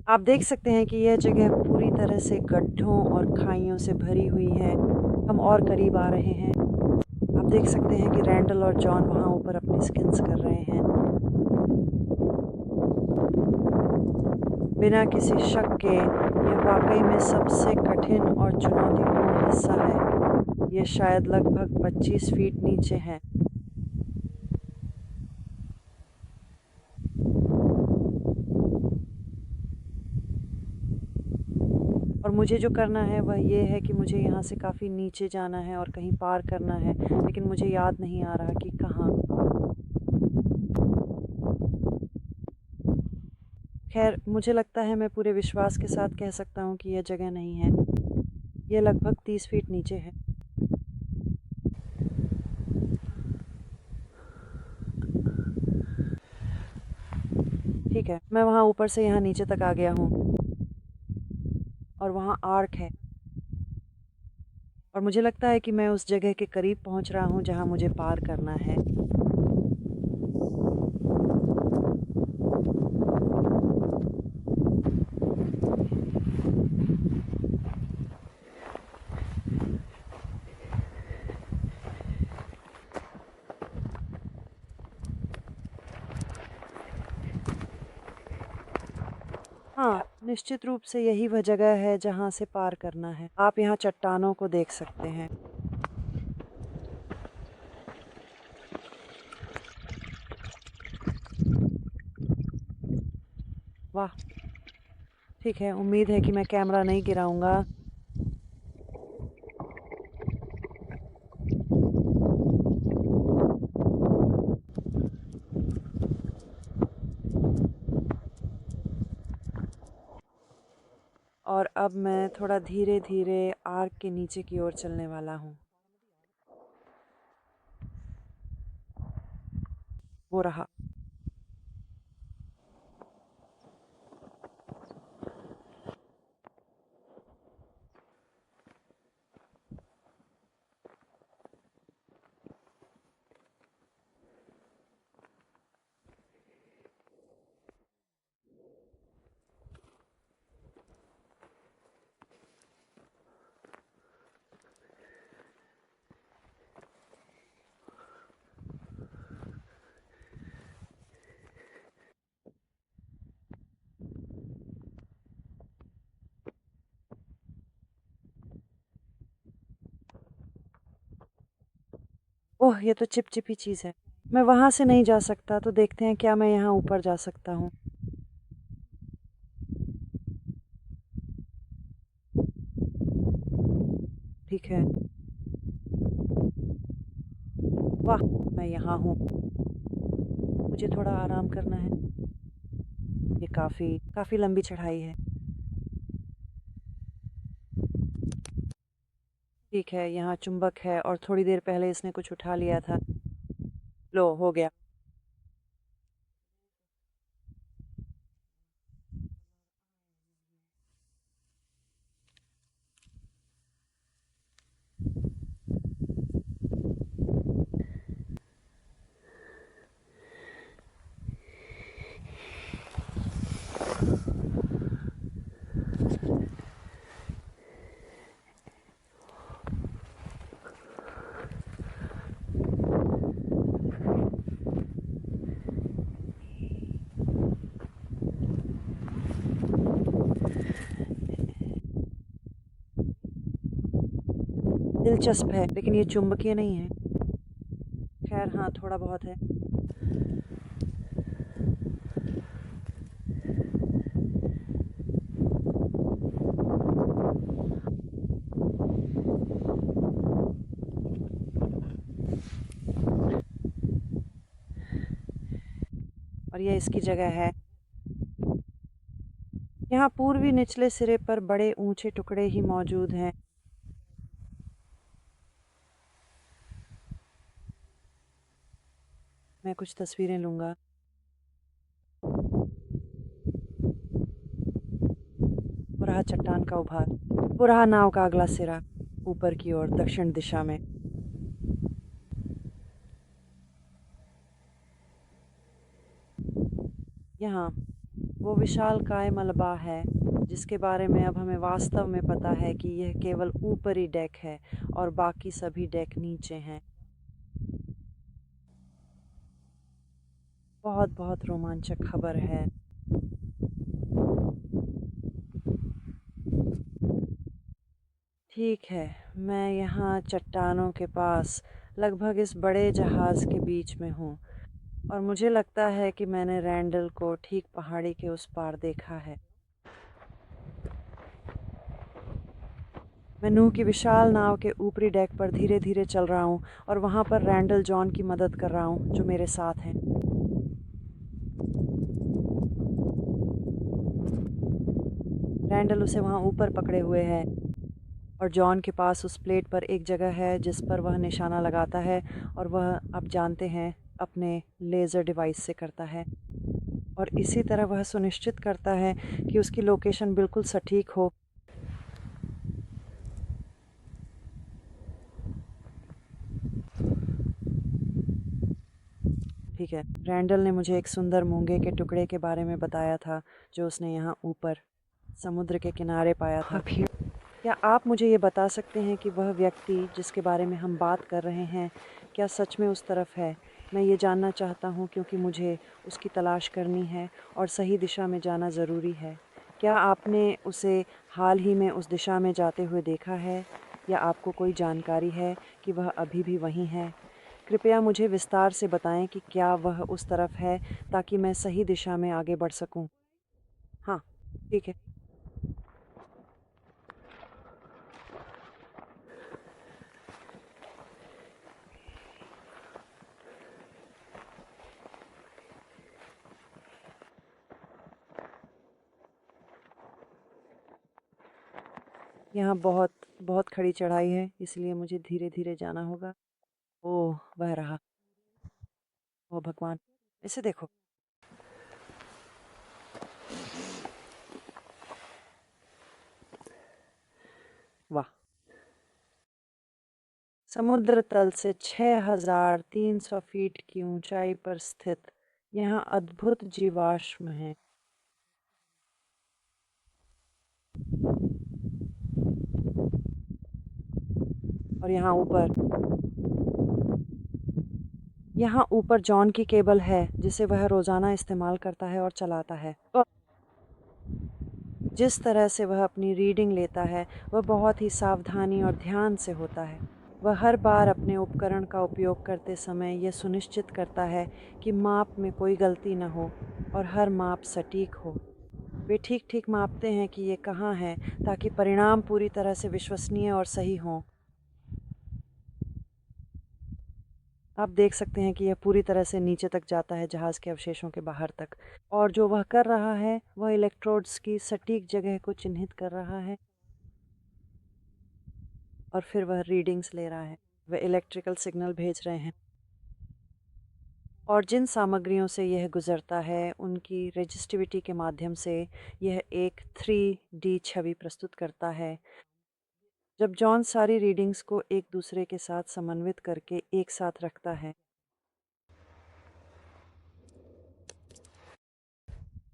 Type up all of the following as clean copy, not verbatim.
आप देख सकते हैं कि यह जगह पूरी तरह से गड्ढों और खाइयों से भरी हुई है। हम और करीब आ रहे हैं। आप देख सकते हैं कि रैंडल और जॉन वहाँ ऊपर अपनी स्किन्स कर रहे हैं। बिना किसी शक के यह वाकई में सबसे कठिन और चुनौतीपूर्ण हिस्सा है। यह शायद लगभग 25 फीट नीचे है। और मुझे जो करना है वह ये है कि मुझे यहाँ से काफ़ी नीचे जाना है और कहीं पार करना है, लेकिन मुझे याद नहीं आ रहा कि कहाँ। खैर, मुझे लगता है मैं पूरे विश्वास के साथ कह सकता हूँ कि यह जगह नहीं है। यह लगभग 30 फीट नीचे है। ठीक है, मैं वहाँ ऊपर से यहाँ नीचे तक आ गया हूँ और वहाँ आर्क है और मुझे लगता है कि मैं उस जगह के करीब पहुँच रहा हूँ जहाँ मुझे पार करना है। हाँ, निश्चित रूप से यही वह जगह है जहाँ से पार करना है। आप यहाँ चट्टानों को देख सकते हैं। वाह! ठीक है, उम्मीद है कि मैं कैमरा नहीं गिराऊँगा। और अब मैं थोड़ा धीरे-धीरे आर्क के नीचे की ओर चलने वाला हूँ। वो रहा। ओह! ये तो चिपचिपी चीज़ है। मैं वहाँ से नहीं जा सकता, तो देखते हैं क्या मैं यहाँ ऊपर जा सकता हूँ। ठीक है। वाह! मैं यहाँ हूँ। मुझे थोड़ा आराम करना है। ये काफ़ी काफ़ी लंबी चढ़ाई है। ठीक है, यहाँ चुंबक है और थोड़ी देर पहले इसने कुछ उठा लिया था। लो, हो गया। दिलचस्प है, लेकिन ये चुंबकीय नहीं है। खैर हाँ, थोड़ा बहुत है। और ये इसकी जगह है। यहाँ पूर्वी निचले सिरे पर बड़े ऊंचे टुकड़े ही मौजूद हैं। मैं कुछ तस्वीरें लूँगा। वो रहा चट्टान का उभार। वो रहा नाव का अगला सिरा, ऊपर की ओर दक्षिण दिशा में। यहाँ वो विशालकाय मलबा है जिसके बारे में अब हमें वास्तव में पता है कि यह केवल ऊपरी डेक है और बाकी सभी डेक नीचे हैं। बहुत बहुत रोमांचक खबर है। ठीक है, मैं यहाँ चट्टानों के पास लगभग इस बड़े जहाज़ के बीच में हूँ और मुझे लगता है कि मैंने रैंडल को ठीक पहाड़ी के उस पार देखा है। मैं नूह की विशाल नाव के ऊपरी डेक पर धीरे धीरे चल रहा हूँ और वहाँ पर रैंडल जॉन की मदद कर रहा हूँ जो मेरे साथ हैं। रैंडल उसे वहाँ ऊपर पकड़े हुए है और जॉन के पास उस प्लेट पर एक जगह है जिस पर वह निशाना लगाता है और वह आप जानते हैं अपने लेज़र डिवाइस से करता है और इसी तरह वह सुनिश्चित करता है कि उसकी लोकेशन बिल्कुल सटीक हो। ठीक है, रैंडल ने मुझे एक सुंदर मूंगे के टुकड़े के बारे में बताया था जो उसने यहाँ ऊपर समुद्र के किनारे पाया था। क्या आप मुझे ये बता सकते हैं कि वह व्यक्ति जिसके बारे में हम बात कर रहे हैं क्या सच में उस तरफ है? मैं ये जानना चाहता हूँ क्योंकि मुझे उसकी तलाश करनी है और सही दिशा में जाना ज़रूरी है। क्या आपने उसे हाल ही में उस दिशा में जाते हुए देखा है या आपको कोई जानकारी है कि वह अभी भी वहीं है? कृपया मुझे विस्तार से बताएं कि क्या वह उस तरफ है ताकि मैं सही दिशा में आगे बढ़ सकूं। हाँ, ठीक है। यहाँ बहुत बहुत खड़ी चढ़ाई है इसलिए मुझे धीरे धीरे जाना होगा। ओह, वह रहा। ओ भगवान, इसे देखो। वाह। समुद्र तल से 6,300 फीट की ऊंचाई पर स्थित यहाँ अद्भुत जीवाश्म है। और यहाँ ऊपर जॉन की केबल है जिसे वह रोजाना इस्तेमाल करता है और चलाता है। और जिस तरह से वह अपनी रीडिंग लेता है वह बहुत ही सावधानी और ध्यान से होता है। वह हर बार अपने उपकरण का उपयोग करते समय यह सुनिश्चित करता है कि माप में कोई गलती न हो और हर माप सटीक हो। वे ठीक ठीक मापते हैं कि ये कहाँ है ताकि परिणाम पूरी तरह से विश्वसनीय और सही हों। आप देख सकते हैं कि यह पूरी तरह से नीचे तक जाता है जहाज़ के अवशेषों के बाहर तक और जो वह कर रहा है वह इलेक्ट्रोड्स की सटीक जगह को चिन्हित कर रहा है और फिर वह रीडिंग्स ले रहा है। वह इलेक्ट्रिकल सिग्नल भेज रहे हैं और जिन सामग्रियों से यह गुजरता है उनकी रेजिस्टिविटी के माध्यम से यह एक 3D छवि प्रस्तुत करता है। जब जॉन सारी रीडिंग्स को एक दूसरे के साथ समन्वित करके एक साथ रखता है।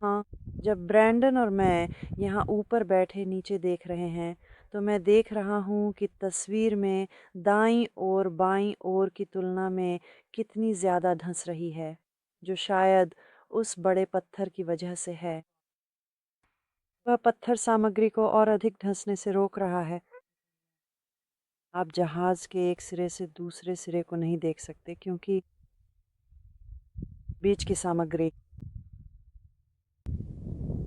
हाँ, जब ब्रैंडन और मैं यहाँ ऊपर बैठे नीचे देख रहे हैं तो मैं देख रहा हूँ कि तस्वीर में दाईं और बाईं ओर की तुलना में कितनी ज़्यादा धंस रही है जो शायद उस बड़े पत्थर की वजह से है। वह पत्थर सामग्री को और अधिक धंसने से रोक रहा है। आप जहाज़ के एक सिरे से दूसरे सिरे को नहीं देख सकते क्योंकि बीच की सामग्री।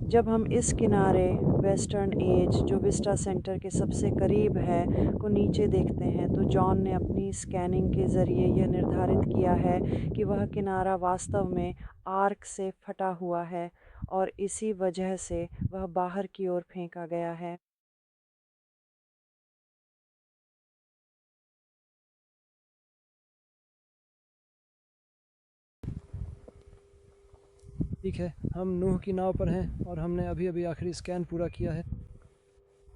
जब हम इस किनारे वेस्टर्न एज जो विस्टा सेंटर के सबसे करीब है को नीचे देखते हैं तो जॉन ने अपनी स्कैनिंग के ज़रिए यह निर्धारित किया है कि वह किनारा वास्तव में आर्क से फटा हुआ है और इसी वजह से वह बाहर की ओर फेंका गया है। ठीक है, हम नूह की नाव पर हैं और हमने अभी अभी आखिरी स्कैन पूरा किया है।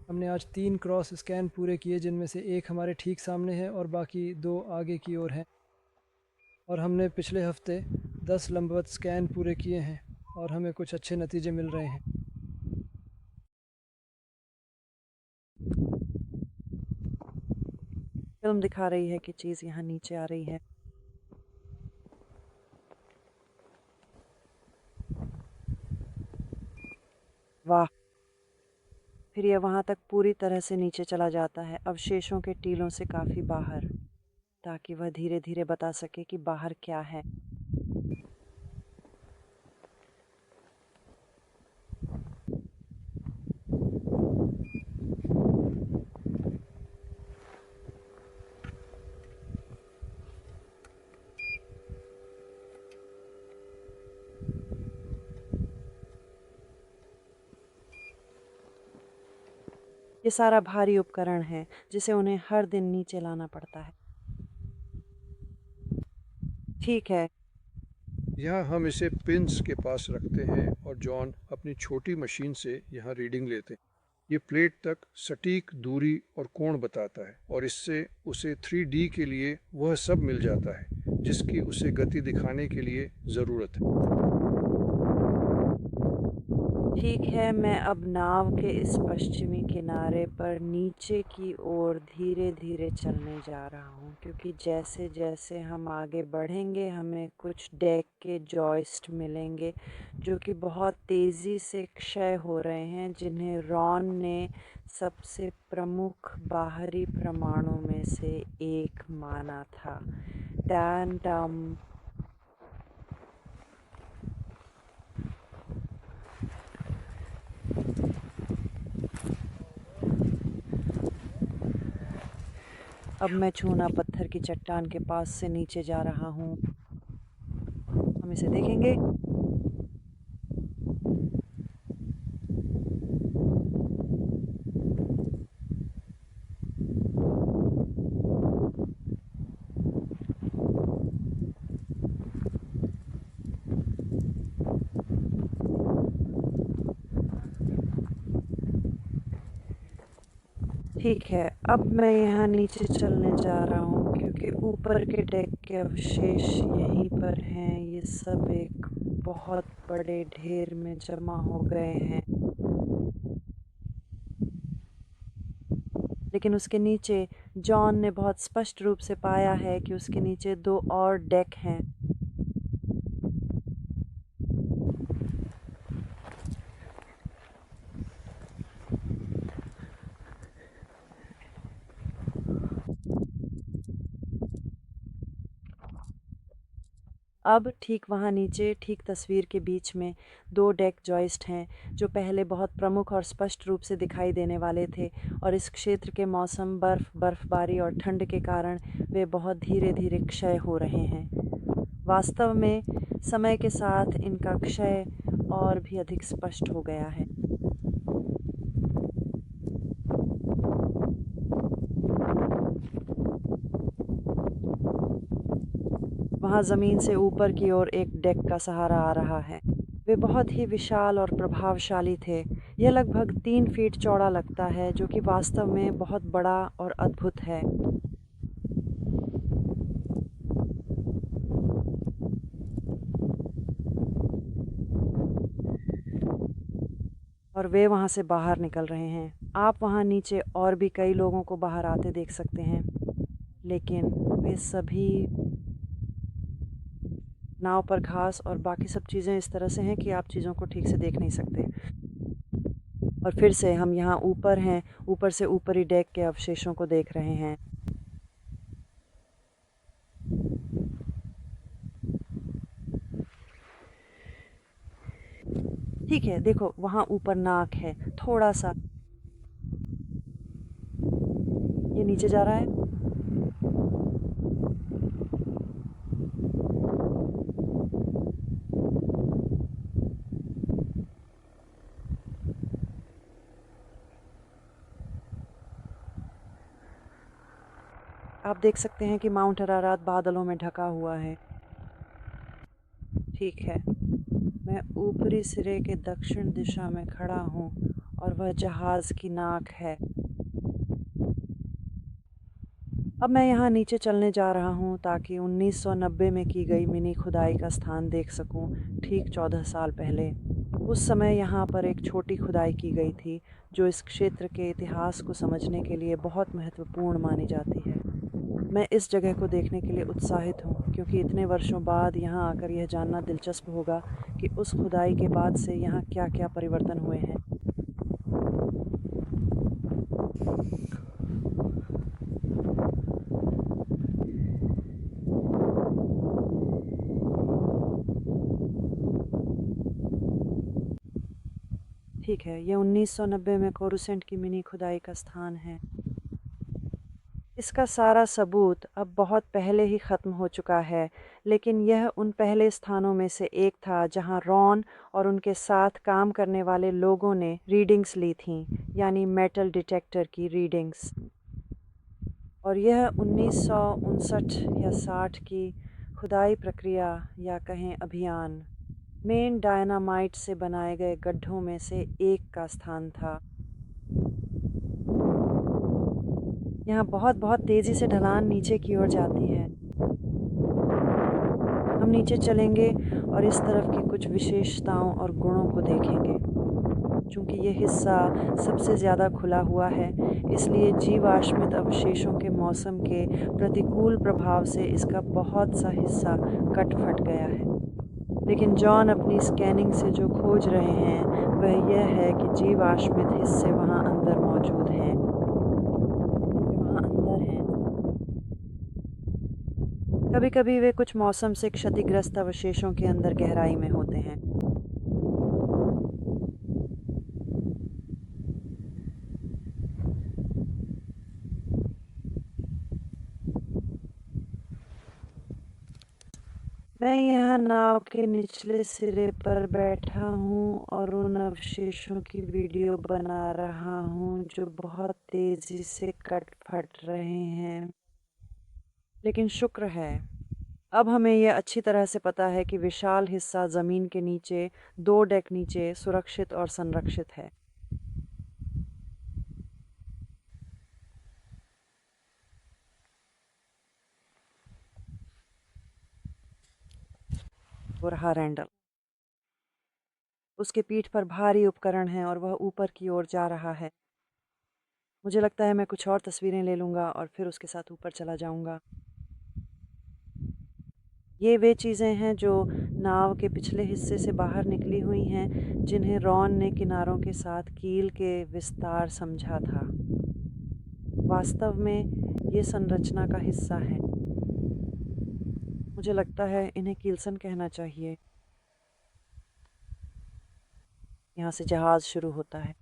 हमने आज 3 क्रॉस स्कैन पूरे किए जिनमें से एक हमारे ठीक सामने है और बाकी 2 आगे की ओर हैं। और हमने पिछले हफ्ते 10 लंबवत स्कैन पूरे किए हैं और हमें कुछ अच्छे नतीजे मिल रहे हैं। फिल्म दिखा रही है कि चीज़ यहाँ नीचे आ रही है। वाह! फिर ये वहाँ तक पूरी तरह से नीचे चला जाता है, अवशेषों के टीलों से काफ़ी बाहर, ताकि वह धीरे-धीरे बता सके कि बाहर क्या है। ये सारा भारी उपकरण है, जिसे उन्हें हर दिन नीचे लाना पड़ता है। ठीक है। यहाँ हम इसे पिंस के पास रखते हैं और जॉन अपनी छोटी मशीन से यहाँ रीडिंग लेते हैं। ये प्लेट तक सटीक दूरी और कोण बताता है और इससे उसे 3D के लिए वह सब मिल जाता है जिसकी उसे गति दिखाने के लिए ज़रूरत है। ठीक है, मैं अब नाव के इस पश्चिमी किनारे पर नीचे की ओर धीरे-धीरे चलने जा रहा हूँ, क्योंकि जैसे-जैसे हम आगे बढ़ेंगे, हमें कुछ डेक के जॉइस्ट मिलेंगे, जो कि बहुत तेज़ी से क्षय हो रहे हैं, जिन्हें रॉन ने सबसे प्रमुख बाहरी प्रमाणों में से एक माना था। टैंटम। अब मैं छूना पत्थर की चट्टान के पास से नीचे जा रहा हूँ। हम इसे देखेंगे। ठीक है, अब मैं यहाँ नीचे चलने जा रहा हूँ, क्योंकि ऊपर के डेक के अवशेष यहीं पर हैं। ये सब एक बहुत बड़े ढेर में जमा हो गए हैं। लेकिन उसके नीचे जॉन ने बहुत स्पष्ट रूप से पाया है कि उसके नीचे 2 और डेक हैं। अब ठीक वहाँ नीचे, ठीक तस्वीर के बीच में 2 डेक जॉइस्ट हैं, जो पहले बहुत प्रमुख और स्पष्ट रूप से दिखाई देने वाले थे, और इस क्षेत्र के मौसम, बर्फबारी और ठंड के कारण वे बहुत धीरे-धीरे क्षय हो रहे हैं। वास्तव में समय के साथ इनका क्षय और भी अधिक स्पष्ट हो गया है। वहाँ ज़मीन से ऊपर की ओर एक डेक का सहारा आ रहा है। वे बहुत ही विशाल और प्रभावशाली थे। यह लगभग 3 फीट चौड़ा लगता है, जो कि वास्तव में बहुत बड़ा और अद्भुत है। और वे वहाँ से बाहर निकल रहे हैं। आप वहाँ नीचे और भी कई लोगों को बाहर आते देख सकते हैं, लेकिन वे सभी नाव पर घास और बाकी सब चीज़ें इस तरह से हैं कि आप चीज़ों को ठीक से देख नहीं सकते। और फिर से हम यहाँ ऊपर हैं, ऊपर से ऊपरी डेक के अवशेषों को देख रहे हैं। ठीक है, देखो वहाँ ऊपर नाक है, थोड़ा सा। ये नीचे जा रहा है। आप देख सकते हैं कि माउंट अरारात बादलों में ढका हुआ है। ठीक है, मैं ऊपरी सिरे के दक्षिण दिशा में खड़ा हूँ, और वह जहाज़ की नाक है। अब मैं यहाँ नीचे चलने जा रहा हूँ ताकि 1990 में की गई मिनी खुदाई का स्थान देख सकूँ, ठीक 14 साल पहले। उस समय यहाँ पर एक छोटी खुदाई की गई थी जो इस क्षेत्र के इतिहास को समझने के लिए बहुत महत्वपूर्ण मानी जाती है। मैं इस जगह को देखने के लिए उत्साहित हूँ क्योंकि इतने वर्षों बाद यहाँ आकर यह जानना दिलचस्प होगा कि उस खुदाई के बाद से यहाँ क्या-क्या परिवर्तन हुए हैं। ठीक है, ये 1990 में कोरूसेंट की मिनी खुदाई का स्थान है। इसका सारा सबूत अब बहुत पहले ही ख़त्म हो चुका है, लेकिन यह उन पहले स्थानों में से एक था जहां रॉन और उनके साथ काम करने वाले लोगों ने रीडिंग्स ली थीं, यानी मेटल डिटेक्टर की रीडिंग्स। और यह 1959 या 60 की खुदाई प्रक्रिया या कहें अभियान मेन डायनामाइट से बनाए गए गड्ढों में से एक का स्थान था। यहाँ बहुत तेज़ी से ढलान नीचे की ओर जाती है। हम नीचे चलेंगे और इस तरफ की कुछ विशेषताओं और गुणों को देखेंगे। चूँकि ये हिस्सा सबसे ज़्यादा खुला हुआ है, इसलिए जीवाश्मित अवशेषों के मौसम के प्रतिकूल प्रभाव से इसका बहुत सा हिस्सा कट-फट गया है। लेकिन जॉन अपनी स्कैनिंग से जो खोज रहे हैं, वह यह है कि जीवाश्मित हिस्से वहाँ अंदर मौजूद हैं। कभी-कभी वे कुछ मौसम से क्षतिग्रस्त अवशेषों के अंदर गहराई में होते हैं। मैं यहाँ नाव के निचले सिरे पर बैठा हूँ और उन अवशेषों की वीडियो बना रहा हूँ जो बहुत तेज़ी से कट-फट रहे हैं। लेकिन शुक्र है, अब हमें यह अच्छी तरह से पता है कि विशाल हिस्सा ज़मीन के नीचे 2 डेक नीचे सुरक्षित और संरक्षित है। वो रहा रैंडल। उसके पीठ पर भारी उपकरण हैं और वह ऊपर की ओर जा रहा है। मुझे लगता है मैं कुछ और तस्वीरें ले लूँगा और फिर उसके साथ ऊपर चला जाऊँगा। ये वे चीज़ें हैं जो नाव के पिछले हिस्से से बाहर निकली हुई हैं, जिन्हें रॉन ने किनारों के साथ कील के विस्तार समझा था। वास्तव में ये संरचना का हिस्सा है। मुझे लगता है इन्हें कील्सन कहना चाहिए। यहाँ से जहाज़ शुरू होता है।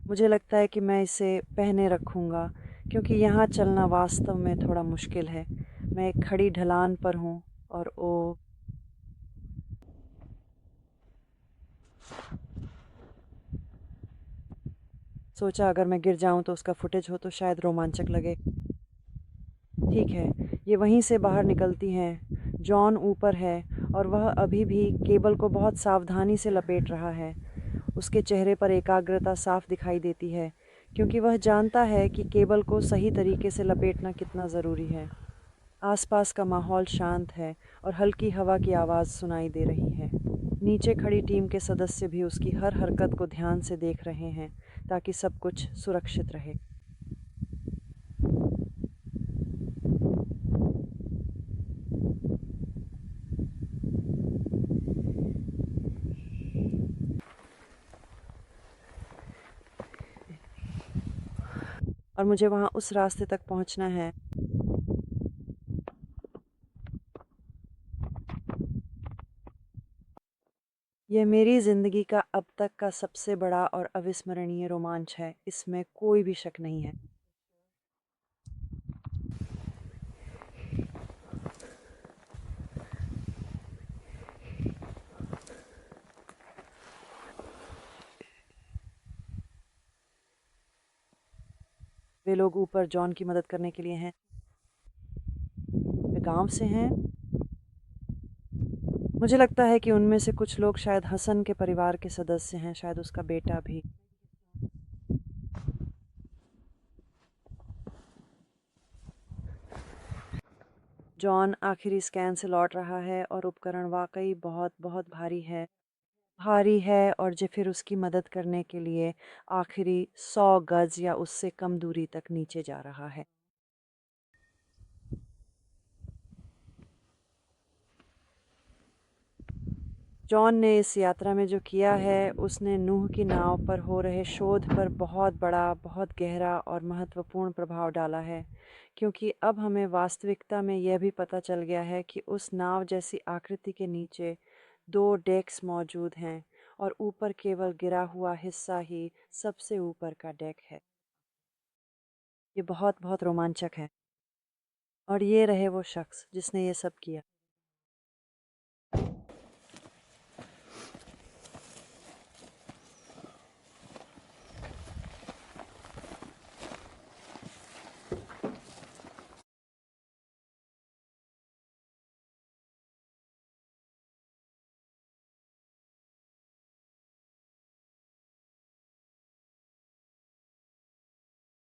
मुझे लगता है कि मैं इसे पहने रखूँगा क्योंकि यहाँ चलना वास्तव में थोड़ा मुश्किल है। मैं एक खड़ी ढलान पर हूँ और सोचा अगर मैं गिर जाऊँ तो उसका फुटेज हो तो शायद रोमांचक लगे। ठीक है, ये वहीं से बाहर निकलती हैं। जॉन ऊपर है और वह अभी भी केबल को बहुत सावधानी से लपेट रहा है। उसके चेहरे पर एकाग्रता साफ दिखाई देती है क्योंकि वह जानता है कि केबल को सही तरीके से लपेटना कितना ज़रूरी है। आसपास का माहौल शांत है और हल्की हवा की आवाज़ सुनाई दे रही है। नीचे खड़ी टीम के सदस्य भी उसकी हर हरकत को ध्यान से देख रहे हैं ताकि सब कुछ सुरक्षित रहे। और मुझे वहाँ उस रास्ते तक पहुँचना है। यह मेरी ज़िंदगी का अब तक का सबसे बड़ा और अविस्मरणीय रोमांच है, इसमें कोई भी शक नहीं है। वे लोग ऊपर जॉन की मदद करने के लिए हैं। वे गांव से हैं। मुझे लगता है कि उनमें से कुछ लोग शायद हसन के परिवार के सदस्य हैं, शायद उसका बेटा भी। जॉन आखिरी स्कैन से लौट रहा है और उपकरण वाकई बहुत बहुत भारी है और फिर उसकी मदद करने के लिए आखिरी 100 गज या उससे कम दूरी तक नीचे जा रहा है। जॉन ने इस यात्रा में जो किया है, उसने नूह की नाव पर हो रहे शोध पर बहुत बड़ा, बहुत गहरा और महत्वपूर्ण प्रभाव डाला है, क्योंकि अब हमें वास्तविकता में यह भी पता चल गया है कि उस नाव जैसी आकृति के नीचे 2 डेक्स मौजूद हैं और ऊपर केवल गिरा हुआ हिस्सा ही सबसे ऊपर का डेक है। ये बहुत बहुत रोमांचक है। और ये रहे वो शख्स जिसने ये सब किया।